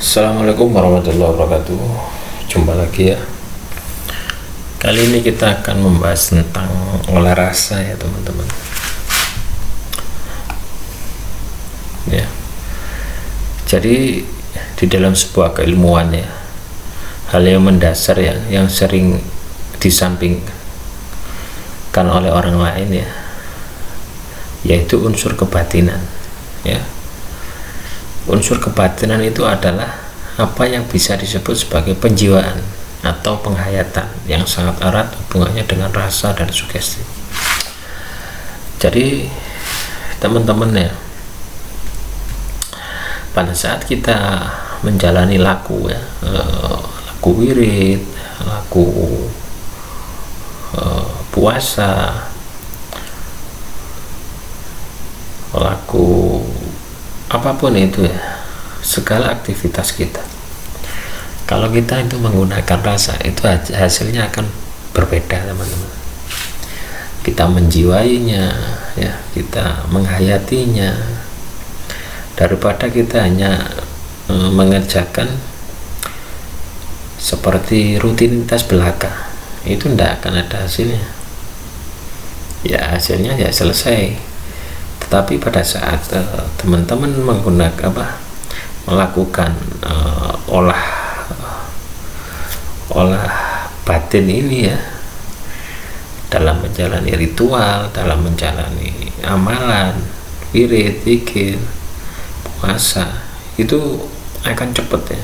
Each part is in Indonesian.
Assalamualaikum warahmatullahi wabarakatuh. Jumpa lagi ya. Kali ini kita akan membahas tentang olah rasa ya teman-teman. Ya. Jadi di dalam sebuah keilmuan ya, hal yang mendasar ya, yang sering disampingkan oleh orang lain ya, yaitu unsur kebatinan ya. Unsur kebatinan itu adalah apa yang bisa disebut sebagai penjiwaan atau penghayatan yang sangat erat hubungannya dengan rasa dan sugesti. Jadi teman-teman ya, pada saat kita menjalani laku ya, laku wirid, laku puasa, laku apapun itu ya, segala aktivitas kita, kalau kita itu menggunakan rasa, itu hasilnya akan berbeda teman-teman. Kita menjiwainya ya, kita menghayatinya, daripada kita hanya mengerjakan seperti rutinitas belaka, itu tidak akan ada hasilnya ya. Hasilnya ya selesai. Tetapi pada saat teman-teman melakukan olah batin ini ya, dalam menjalani ritual, dalam menjalani amalan, wirid, zikir, puasa, itu akan cepat ya.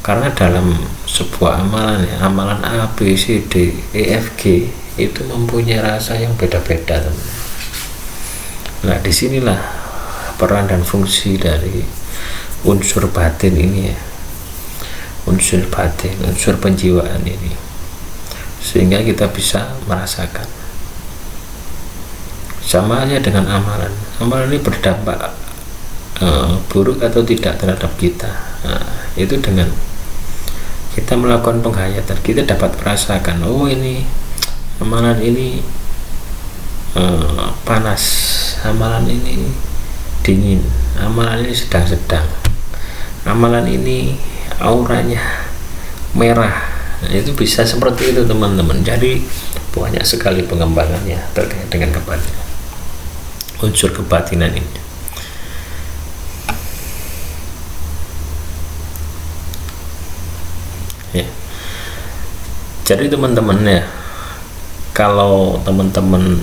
Karena dalam sebuah amalan ya, amalan A, B, C, D, E, F, G itu mempunyai rasa yang beda-beda teman. Nah, disinilah peran dan fungsi dari unsur batin ini ya, unsur batin, unsur penjiwaan ini, sehingga kita bisa merasakan. Sama halnya dengan amalan. Amalan ini berdampak buruk atau tidak terhadap kita. Nah, itu dengan kita melakukan penghayatan, kita dapat merasakan, oh ini amalan ini panas, amalan ini dingin, amalan ini sedang-sedang, amalan ini auranya merah. Nah, itu bisa seperti itu teman-teman. Jadi banyak sekali pengembangannya terkait dengan kebatinan, unsur kebatinan ini ya. Jadi teman-teman ya, kalau teman-teman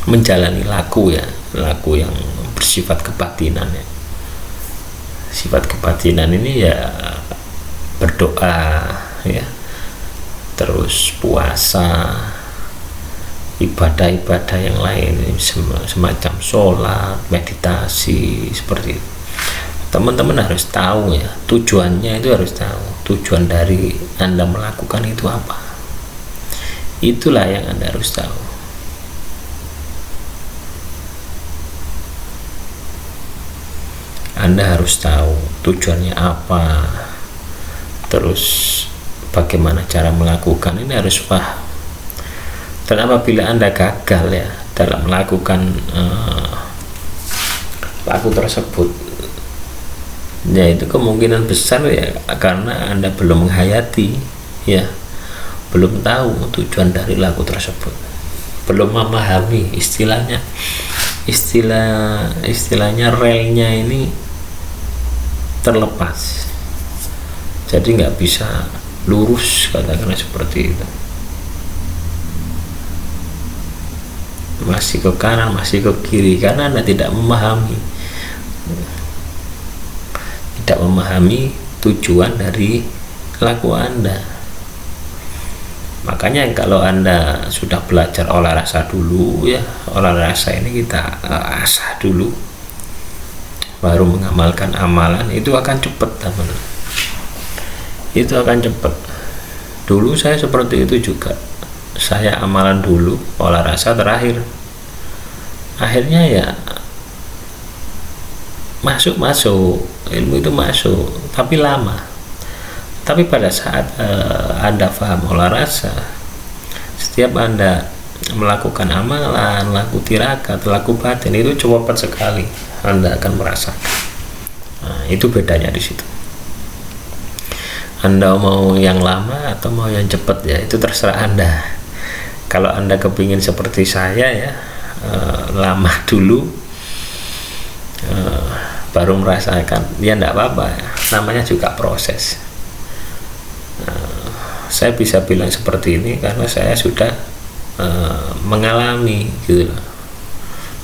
menjalani laku ya, laku yang bersifat kebatinan ya, sifat kebatinan ini ya berdoa ya, terus puasa, ibadah-ibadah yang lain semacam sholat, meditasi, seperti itu. Teman-teman harus tahu ya, tujuannya itu harus tahu, tujuan dari Anda melakukan itu apa. Itulah yang Anda harus tahu. Anda harus tahu tujuannya apa, terus bagaimana cara melakukan, ini harus paham. Dan apabila Anda gagal ya dalam melakukan laku tersebut ya, itu kemungkinan besar ya karena Anda belum menghayati ya, belum tahu tujuan dari laku tersebut, belum memahami istilahnya relnya ini terlepas, jadi nggak bisa lurus, katakanlah seperti itu, masih ke kanan, masih ke kiri, karena Anda tidak memahami tujuan dari laku Anda. Makanya kalau Anda sudah belajar olah rasa dulu ya, olah rasa ini kita asah dulu, baru mengamalkan amalan, itu akan cepat teman. Itu akan cepat. Dulu saya seperti itu juga, saya amalan dulu, olah rasa terakhir, akhirnya ya masuk ilmu itu masuk, tapi lama. Tapi pada saat Anda paham olah rasa, setiap Anda melakukan amalan, laku tirakat, laku batin, itu cepat sekali Anda akan merasakan Nah, itu bedanya di situ. Anda mau yang lama atau mau yang cepat, ya itu terserah Anda. Kalau Anda kepingin seperti saya ya, lama dulu baru merasakan, ya enggak apa-apa ya. Namanya juga proses. Saya bisa bilang seperti ini karena saya sudah mengalami gitu loh.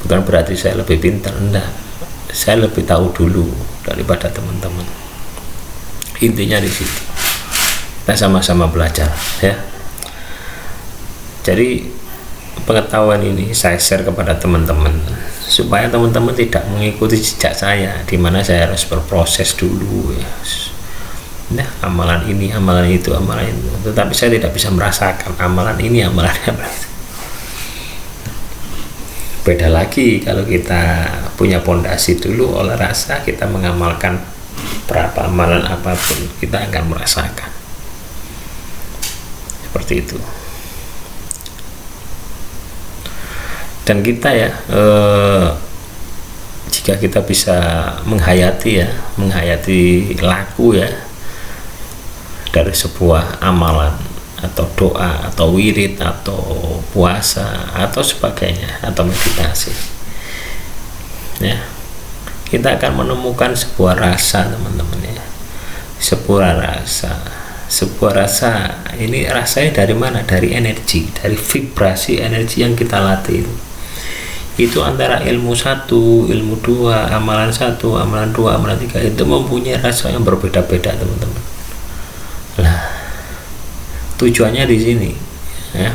Bukan berarti saya lebih pintar, enggak. Saya lebih tahu dulu daripada teman-teman. Intinya di situ. Kita sama-sama belajar ya. Jadi pengetahuan ini saya share kepada teman-teman supaya teman-teman tidak mengikuti jejak saya di mana saya harus berproses dulu ya. Nah, amalan ini, amalan itu, amalan itu. Tetapi saya tidak bisa merasakan amalan ini, amalan itu. Beda lagi kalau kita punya pondasi dulu oleh rasa, kita mengamalkan berapa amalan apapun, kita akan merasakan. Seperti itu. Dan kita ya, jika kita bisa menghayati laku ya dari sebuah amalan atau doa atau wirid atau puasa atau sebagainya atau meditasi ya, kita akan menemukan sebuah rasa teman-teman ya, sebuah rasa ini rasanya dari mana? Dari energi, dari vibrasi energi yang kita latih itu antara ilmu 1, ilmu 2, amalan 1, amalan 2, amalan 3 itu mempunyai rasa yang berbeda-beda teman-teman. Nah, tujuannya di sini ya.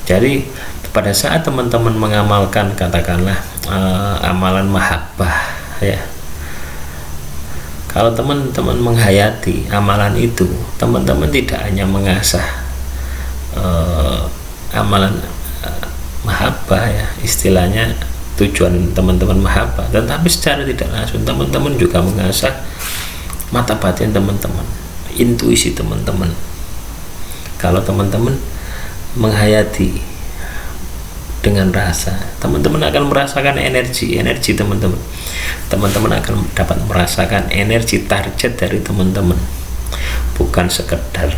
Jadi pada saat teman-teman mengamalkan katakanlah amalan mahabbah ya, kalau teman-teman menghayati amalan itu, teman-teman tidak hanya mengasah amalan mahabbah ya, istilahnya tujuan teman-teman mahabbah, tetapi secara tidak langsung teman-teman juga mengasah mata batin teman-teman, intuisi teman-teman. Kalau teman-teman menghayati dengan rasa, teman-teman akan merasakan energi teman-teman. Teman-teman akan dapat merasakan energi target dari teman-teman, bukan sekedar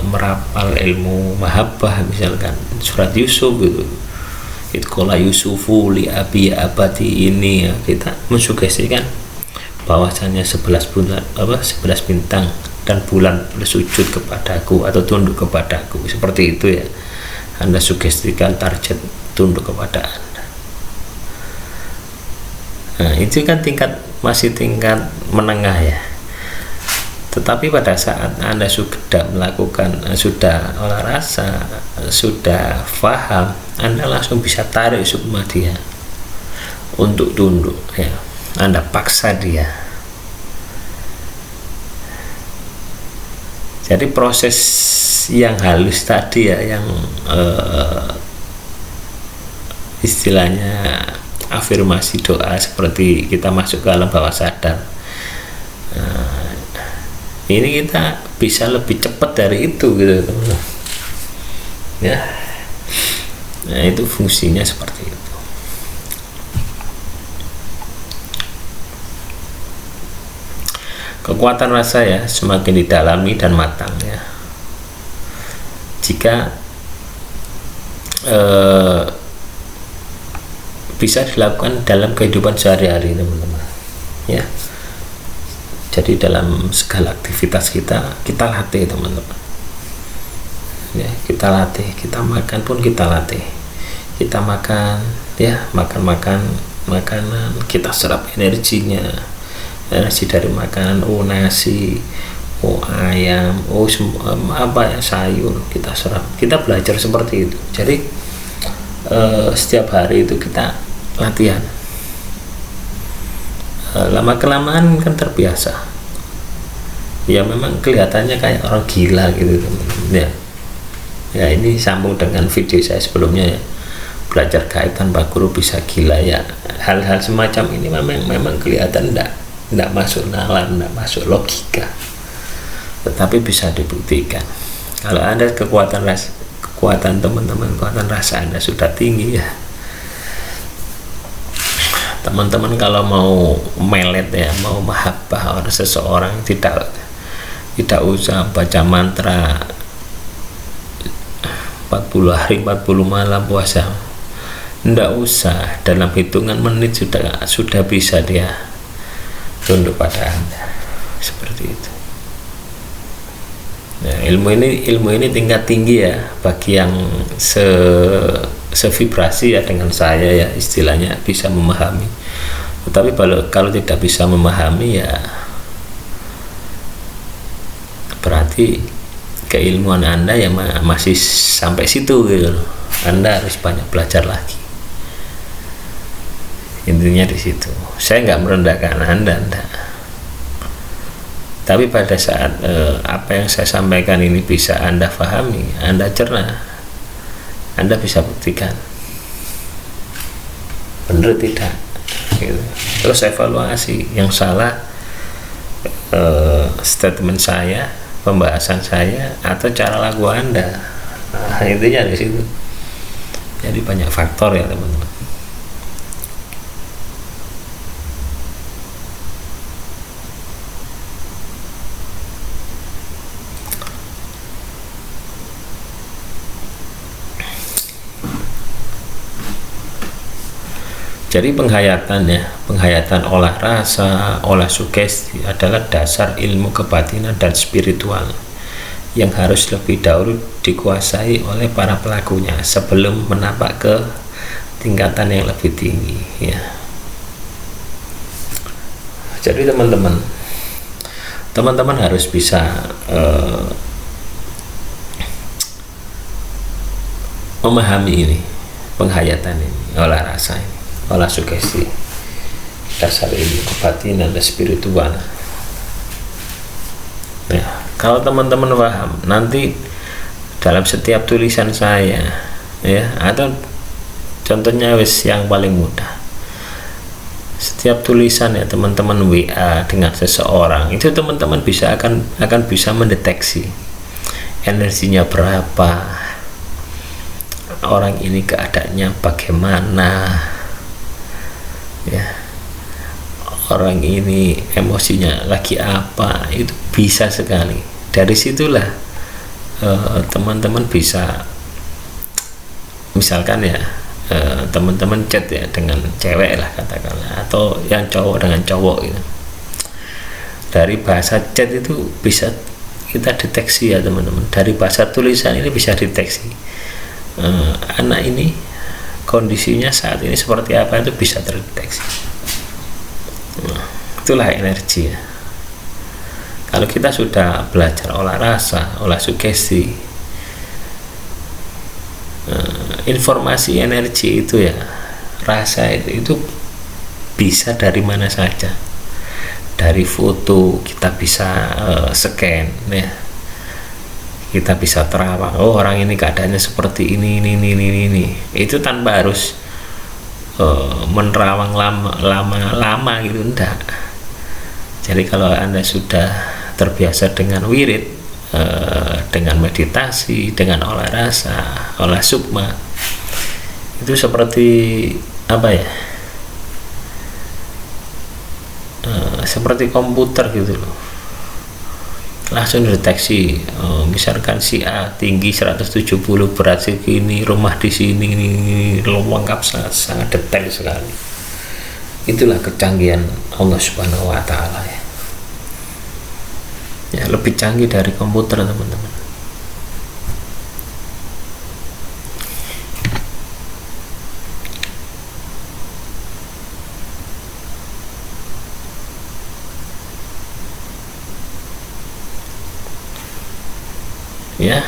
merapal ilmu mahabbah, misalkan surat Yusuf gitu, itqala Yusufu li abi abadi, ini ya, kita mensugestikan bahwasanya 11 bintang dan bulan bersujud kepadaku atau tunduk kepadaku, seperti itu ya. Anda sugestikan target tunduk kepada Anda. Nah, itu kan masih tingkat menengah ya. Tetapi pada saat Anda sudah melakukan, sudah olah rasa, sudah paham, Anda langsung bisa tarik sukma dia untuk tunduk ya. Anda paksa dia. Jadi proses yang halus tadi ya, yang istilahnya afirmasi doa, seperti kita masuk ke alam bawah sadar, ini kita bisa lebih cepat dari itu gitu teman-teman ya. Nah, itu fungsinya seperti itu. Kekuatan rasa ya semakin didalami dan matang ya, jika bisa dilakukan dalam kehidupan sehari-hari teman-teman ya. Jadi dalam segala aktivitas kita latih teman-teman ya, kita latih, kita makan pun kita latih, kita makan ya, makanan kita serap energi dari makanan, nasi, ayam, sayur kita serap, kita belajar seperti itu. Jadi setiap hari itu kita latihan, lama kelamaan kan terbiasa ya. Memang kelihatannya kayak orang gila gitu teman-teman ya. Ini sambung dengan video saya sebelumnya ya, belajar gaib tanpa guru bisa gila ya. Hal-hal semacam ini memang kelihatan enggak masuk nalar, enggak masuk logika, tetapi bisa dibuktikan. Kalau Anda kekuatan teman-teman, kekuatan rasa Anda sudah tinggi ya, teman-teman kalau mau melet ya, mau mahabbah orang seseorang, tidak usah baca mantra 40 hari 40 malam puasa, tidak usah, dalam hitungan menit sudah bisa dia tunduk pada Anda, seperti itu. Nah, ilmu ini tingkat tinggi ya, bagi yang sevibrasi ya dengan saya ya, istilahnya bisa memahami. Tetapi kalau tidak bisa memahami ya berarti keilmuan Anda ya masih sampai situ gitu. Anda harus banyak belajar lagi. Intinya di situ. Saya nggak merendahkan Anda, enggak. Tapi pada saat apa yang saya sampaikan ini bisa Anda pahami, Anda cerna, Anda bisa buktikan benar tidak gitu. Terus evaluasi yang salah, statement saya, pembahasan saya, atau cara laku Anda. Nah, intinya di situ. Jadi banyak faktor ya teman-teman. Jadi penghayatan olah rasa, olah sugesti adalah dasar ilmu kebatinan dan spiritual yang harus lebih dahulu dikuasai oleh para pelakunya sebelum menapak ke tingkatan yang lebih tinggi ya. Jadi teman-teman harus bisa memahami ini, penghayatan ini, olah rasa ini, olah sugesti, dasar ilmu kebatinan dan spiritual. Ya, kalau teman-teman paham, nanti dalam setiap tulisan saya ya, atau contohnya yang paling mudah, setiap tulisan ya teman-teman WA dengan seseorang, itu teman-teman akan bisa mendeteksi energinya berapa, orang ini keadaannya bagaimana ya, orang ini emosinya lagi apa, itu bisa sekali. Dari situlah teman-teman bisa, misalkan ya, teman-teman chat ya dengan cewek lah katakanlah, atau yang cowok dengan cowok gitu. Dari bahasa chat itu bisa kita deteksi ya teman-teman. Dari bahasa tulisan ini bisa deteksi anak ini kondisinya saat ini seperti apa, itu bisa terdeteksi. Nah, itulah energi ya. Kalau kita sudah belajar olah rasa, olah sugesti, informasi energi itu ya, rasa itu bisa dari mana saja. Dari foto kita bisa scan ya, kita bisa terawang, oh orang ini keadaannya seperti ini. Itu tanpa harus menerawang lama gitu, enggak. Jadi kalau Anda sudah terbiasa dengan wirid, dengan meditasi, dengan olah rasa, olah sukma, itu seperti apa ya, seperti komputer gitu loh, langsung deteksi. Misalkan si A tinggi 170, berat segini, rumah di sini, ini lengkap, sangat detail sekali. Itulah kecanggihan Allah Subhanahu wa Ta'ala ya. Ya, lebih canggih dari komputer teman-teman. Ya,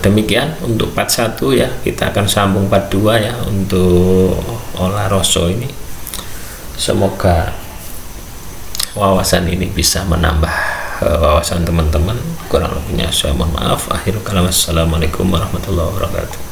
demikian untuk part 1 ya. Kita akan sambung part 2 ya untuk olah rasa ini. Semoga wawasan ini bisa menambah wawasan teman-teman. Kurang lebihnya saya mohon maaf. Akhirul kalam, assalamualaikum warahmatullahi wabarakatuh.